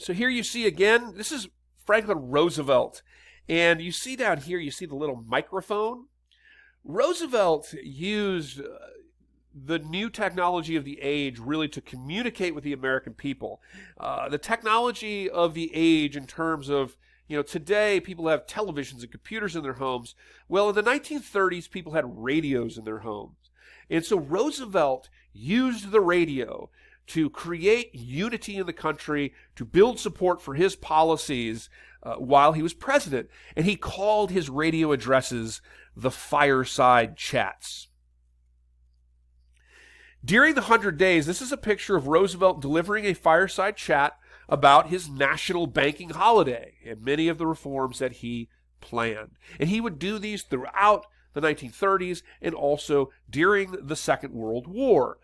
So here you see again, this is Franklin Roosevelt. And you see down here, you see the little microphone. Roosevelt used the new technology of the age really to communicate with the American people. The technology of the age in terms of, today people have televisions and computers in their homes. Well, in the 1930s, people had radios in their homes. And so Roosevelt used the radio to create unity in the country, to build support for his policies while he was president. And he called his radio addresses the fireside chats. During the 100 Days, this is a picture of Roosevelt delivering a fireside chat about his national banking holiday and many of the reforms that he planned. And he would do these throughout the 1930s and also during the Second World War.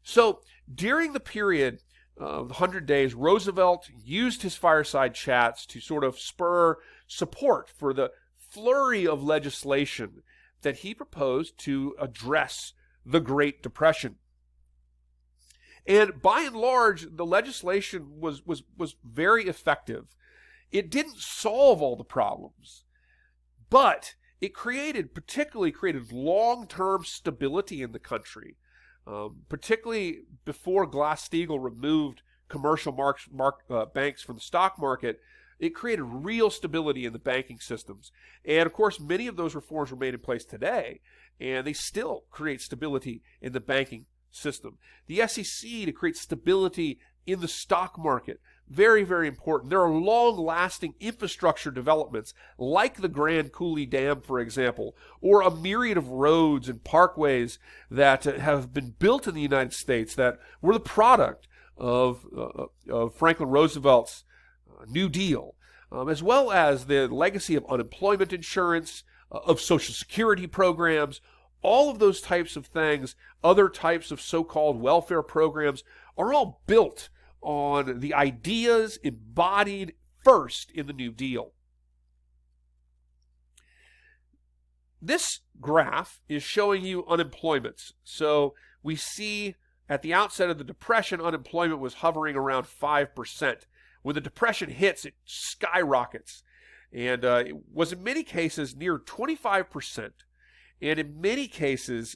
So during the period of the 100 Days, Roosevelt used his fireside chats to sort of spur support for the flurry of legislation that he proposed to address the Great Depression. And by and large, the legislation was very effective. It didn't solve all the problems, but it particularly created long-term stability in the country, particularly before Glass-Steagall removed commercial banks from the stock market. It created real stability in the banking systems. And of course, many of those reforms remain in place today, and they still create stability in the banking system. The SEC to create stability in the stock market, very, very important. There are long-lasting infrastructure developments like the Grand Coulee Dam, for example, or a myriad of roads and parkways that have been built in the United States that were the product of Franklin Roosevelt's New Deal, as well as the legacy of unemployment insurance, of Social Security programs. All of those types of things, other types of so-called welfare programs, are all built on the ideas embodied first in the New Deal. This graph is showing you unemployment. So we see at the outset of the Depression, unemployment was hovering around 5%. When the Depression hits, it skyrockets. And it was in many cases near 25%. And in many cases,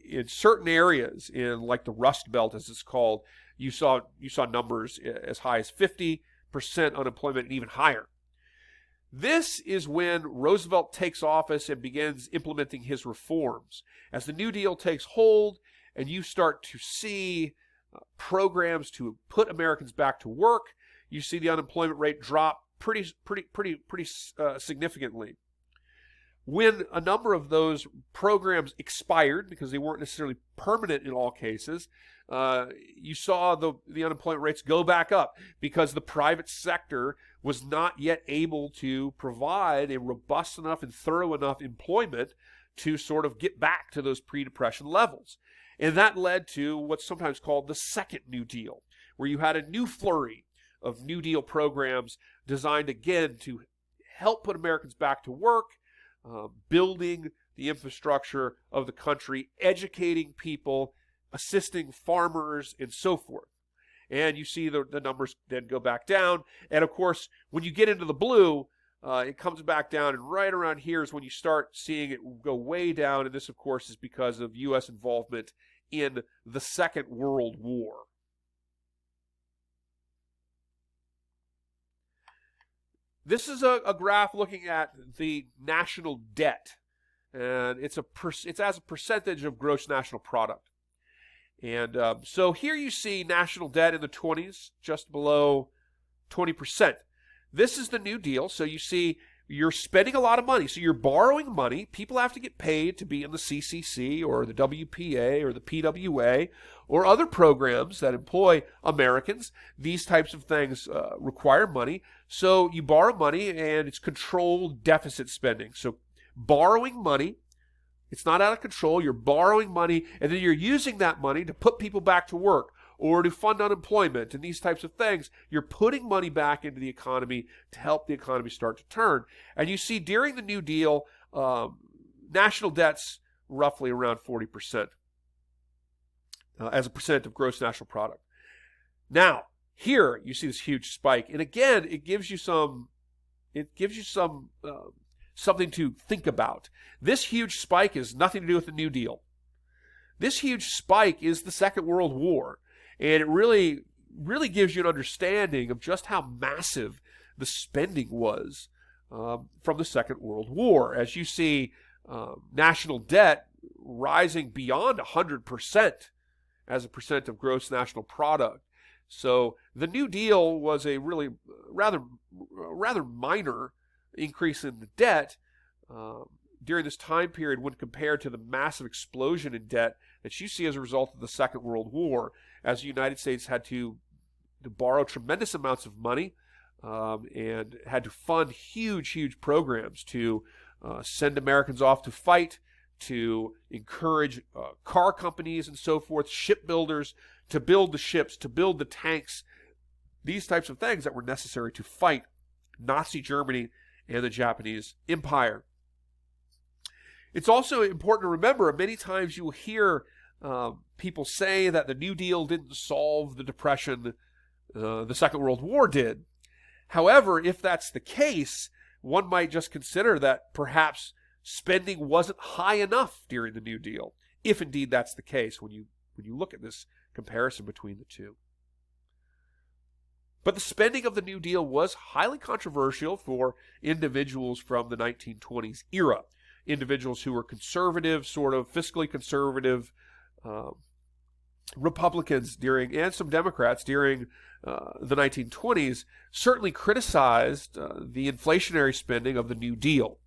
in certain areas, in like the Rust Belt as it's called, you saw numbers as high as 50% unemployment and even higher. This is when Roosevelt takes office and begins implementing his reforms. As the New Deal takes hold and you start to see programs to put Americans back to work, you see the unemployment rate drop pretty significantly. When a number of those programs expired, because they weren't necessarily permanent in all cases, you saw the unemployment rates go back up because the private sector was not yet able to provide a robust enough and thorough enough employment to sort of get back to those pre-Depression levels. And that led to what's sometimes called the Second New Deal, where you had a new flurry of New Deal programs designed again to help put Americans back to work, building the infrastructure of the country, educating people, assisting farmers, and so forth. And you see the numbers then go back down. And of course, when you get into the blue, it comes back down. And right around here is when you start seeing it go way down. And this, of course, is because of U.S. involvement in the Second World War. This is a graph looking at the national debt, and it's as a percentage of gross national product. And so here you see national debt in the 20s, just below 20%. This is the New Deal, so you see you're spending a lot of money. So you're borrowing money. People have to get paid to be in the CCC or the WPA or the PWA or other programs that employ Americans. These types of things require money. So you borrow money, and it's controlled deficit spending. So borrowing money, it's not out of control. You're borrowing money, and then you're using that money to put people back to work or to fund unemployment and these types of things. You're putting money back into the economy to help the economy start to turn. And you see during the New Deal, national debt's roughly around 40% as a percent of gross national product. Now, Here you see this huge spike, and again, it gives you some something to think about. This huge spike has nothing to do with the New Deal. This huge spike is the Second World War, and it really gives you an understanding of just how massive the spending was from the Second World War. As you see national debt rising beyond 100% as a percent of gross national product. So the New Deal was a really rather minor increase in the debt during this time period when compared to the massive explosion in debt that you see as a result of the Second World War, as the United States had to borrow tremendous amounts of money and had to fund huge programs to send Americans off to fight, to encourage car companies and so forth, shipbuilders, to build the ships, to build the tanks, these types of things that were necessary to fight Nazi Germany and the Japanese Empire. It's also important to remember, many times you will hear people say that the New Deal didn't solve the Depression, the Second World War did. However, if that's the case, one might just consider that perhaps spending wasn't high enough during the New Deal, if indeed that's the case when you look at this comparison between the two. But the spending of the New Deal was highly controversial for individuals from the 1920s era, individuals who were conservative, sort of fiscally conservative Republicans and some Democrats during the 1920s certainly criticized the inflationary spending of the New Deal.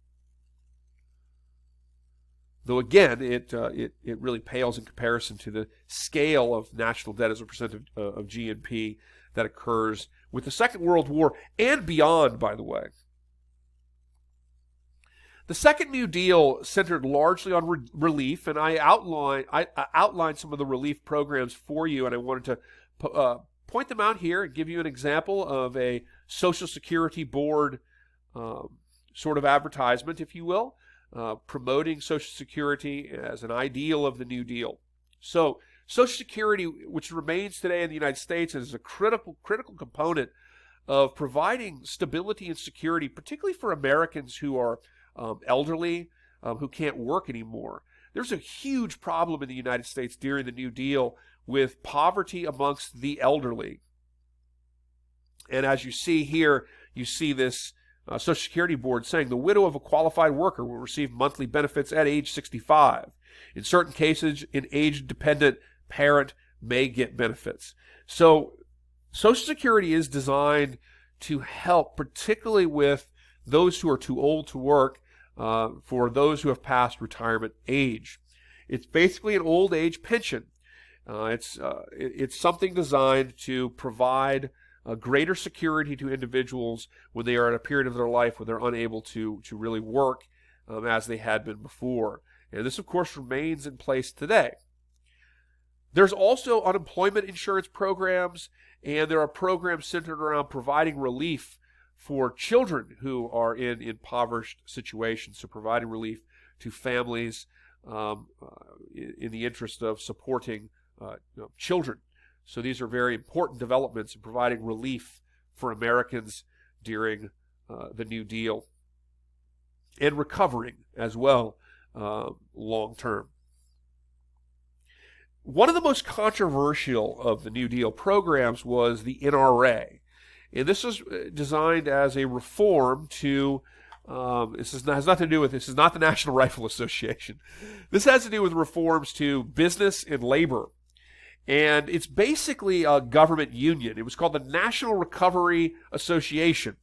Though again, it really pales in comparison to the scale of national debt as a percent of GNP that occurs with the Second World War and beyond, by the way. The Second New Deal centered largely on relief, and I outlined some of the relief programs for you, and I wanted to point them out here and give you an example of a Social Security Board sort of advertisement, if you will, promoting Social Security as an ideal of the New Deal. So Social Security, which remains today in the United States, is a critical component of providing stability and security, particularly for Americans who are elderly, who can't work anymore. There's a huge problem in the United States during the New Deal with poverty amongst the elderly. And as you see here, you see this Social Security Board saying the widow of a qualified worker will receive monthly benefits at age 65. In certain cases, an age-dependent parent may get benefits. So Social Security is designed to help, particularly with those who are too old to work, for those who have passed retirement age. It's basically an old age pension. It's something designed to provide greater security to individuals when they are at a period of their life where they're unable to really work as they had been before. And this, of course, remains in place today. There's also unemployment insurance programs, and there are programs centered around providing relief for children who are in impoverished situations, so providing relief to families in the interest of supporting children. So these are very important developments in providing relief for Americans during the New Deal and recovering as well long term. One of the most controversial of the New Deal programs was the NRA. And this was designed as a reform to, has nothing to do with, this is not the National Rifle Association. This has to do with reforms to business and labor. And it's basically a government union. It was called the National Recovery Association.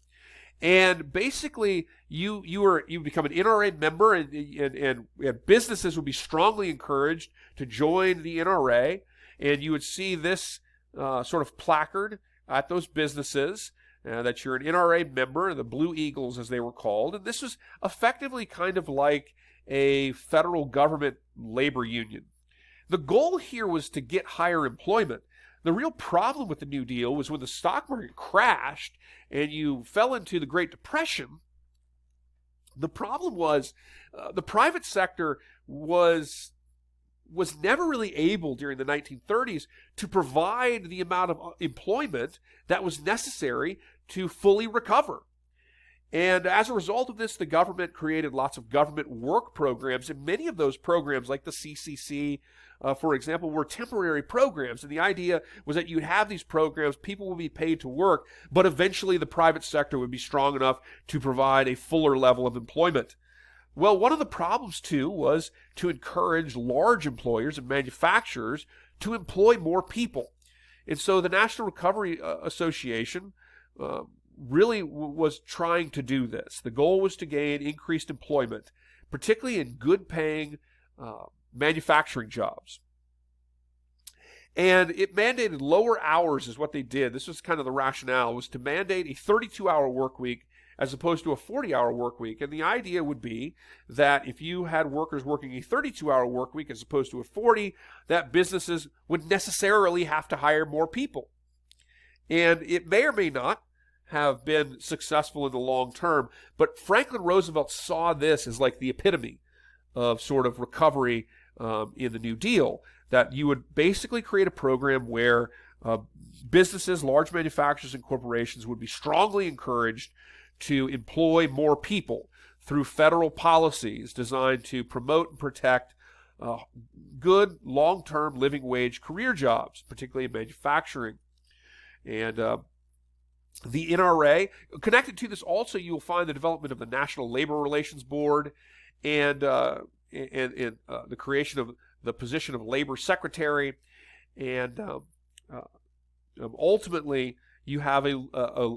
And basically, you become an NRA member, and businesses would be strongly encouraged to join the NRA. And you would see this sort of placard at those businesses that you're an NRA member, the Blue Eagles as they were called. And this was effectively kind of like a federal government labor union. The goal here was to get higher employment. The real problem with the New Deal was when the stock market crashed and you fell into the Great Depression. The problem was the private sector was was never really able during the 1930s to provide the amount of employment that was necessary to fully recover. And as a result of this, the government created lots of government work programs, and many of those programs, like the CCC, for example, were temporary programs. And the idea was that you'd have these programs, people would be paid to work, but eventually the private sector would be strong enough to provide a fuller level of employment. Well, one of the problems, too, was to encourage large employers and manufacturers to employ more people. And so the National Recovery Association really was trying to do this. The goal was to gain increased employment, particularly in good-paying manufacturing jobs. And it mandated lower hours is what they did. This was kind of the rationale, was to mandate a 32-hour work week as opposed to a 40-hour work week. And the idea would be that if you had workers working a 32-hour work week as opposed to a 40, that businesses would necessarily have to hire more people. And it may or may not have been successful in the long term, but Franklin Roosevelt saw this as like the epitome of sort of recovery in the New Deal, that you would basically create a program where businesses, large manufacturers, and corporations would be strongly encouraged to employ more people through federal policies designed to promote and protect good long-term living wage career jobs, particularly in manufacturing. And the NRA, connected to this also, you will find the development of the National Labor Relations Board and the creation of the position of Labor Secretary. And ultimately, you have a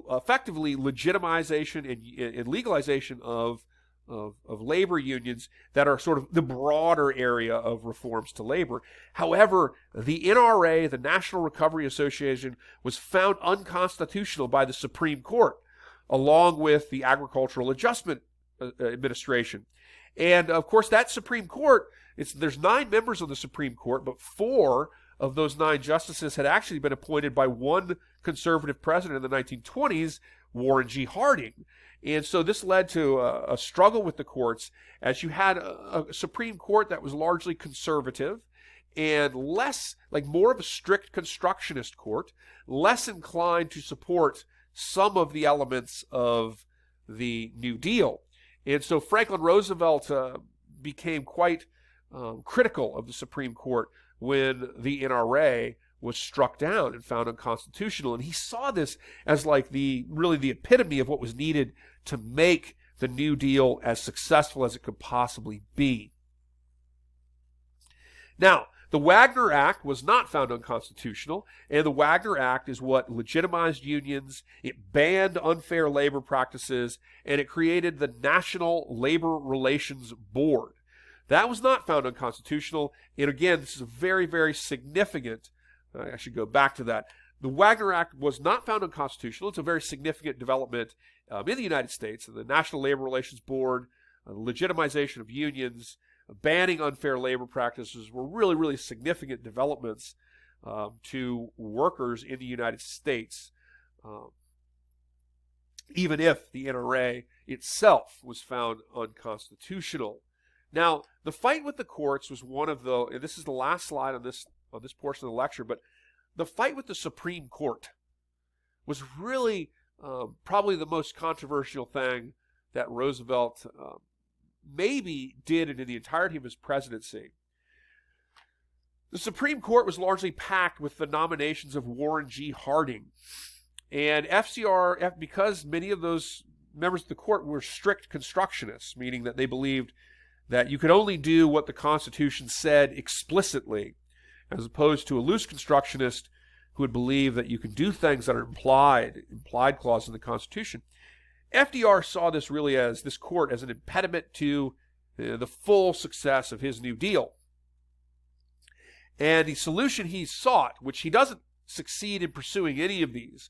effectively legitimization and legalization of labor unions that are sort of the broader area of reforms to labor. However, the NRA, the National Recovery Association, was found unconstitutional by the Supreme Court, along with the Agricultural Adjustment Administration. And of course, that Supreme Court, there's 9 members of the Supreme Court, but 4 of those 9 justices had actually been appointed by one conservative president in the 1920s, Warren G. Harding. And so this led to a struggle with the courts, as you had a Supreme Court that was largely conservative and more of a strict constructionist court, less inclined to support some of the elements of the New Deal. And so Franklin Roosevelt became quite critical of the Supreme Court when the NRA was struck down and found unconstitutional. And he saw this as like really the epitome of what was needed to make the New Deal as successful as it could possibly be. Now, the Wagner Act was not found unconstitutional, and the Wagner Act is what legitimized unions, it banned unfair labor practices, and it created the National Labor Relations Board. That was not found unconstitutional, and again, this is a very, very significant, I should go back to that. The Wagner Act was not found unconstitutional. It's a very significant development in the United States. The National Labor Relations Board, the legitimization of unions, banning unfair labor practices were really, really significant developments to workers in the United States, even if the NRA itself was found unconstitutional. Now, the fight with the courts was one of the, and this is the last slide on this portion of the lecture, but the fight with the Supreme Court was really probably the most controversial thing that Roosevelt maybe did in the entirety of his presidency. The Supreme Court was largely packed with the nominations of Warren G. Harding. And FDR, because many of those members of the court were strict constructionists, meaning that they believed that you could only do what the Constitution said explicitly, as opposed to a loose constructionist who would believe that you can do things that are implied clause in the Constitution. FDR saw this court as an impediment to the full success of his New Deal. And the solution he sought, which he doesn't succeed in pursuing any of these,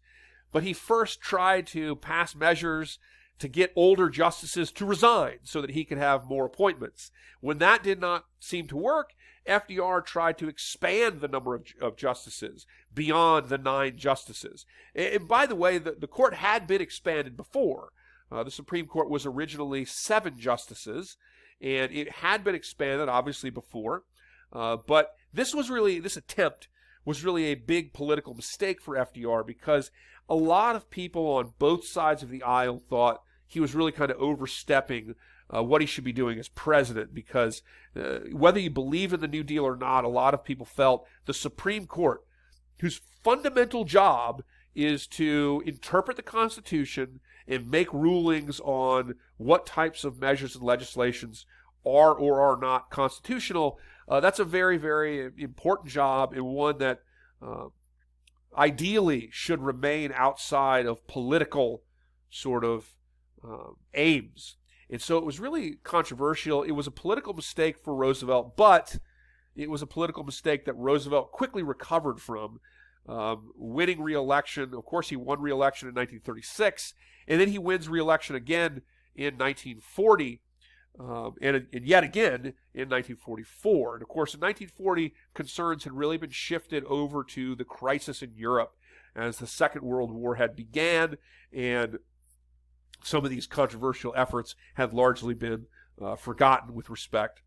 but he first tried to pass measures to get older justices to resign so that he could have more appointments. When that did not seem to work, FDR tried to expand the number of justices beyond the 9 justices. And by the way, the court had been expanded before. The Supreme Court was originally 7 justices, and it had been expanded, obviously, before. But this attempt was really a big political mistake for FDR, because a lot of people on both sides of the aisle thought he was really kind of overstepping what he should be doing as president, because whether you believe in the New Deal or not, a lot of people felt the Supreme Court, whose fundamental job is to interpret the Constitution and make rulings on what types of measures and legislations are or are not constitutional, that's a very, very important job, and one that ideally should remain outside of political sort of aims. And so it was really controversial. It was a political mistake for Roosevelt, but it was a political mistake that Roosevelt quickly recovered from, winning re-election. Of course, he won re-election in 1936, and then he wins re-election again in 1940, and yet again in 1944. And of course, in 1940, concerns had really been shifted over to the crisis in Europe as the Second World War had began, and some of these controversial efforts had largely been forgotten with respect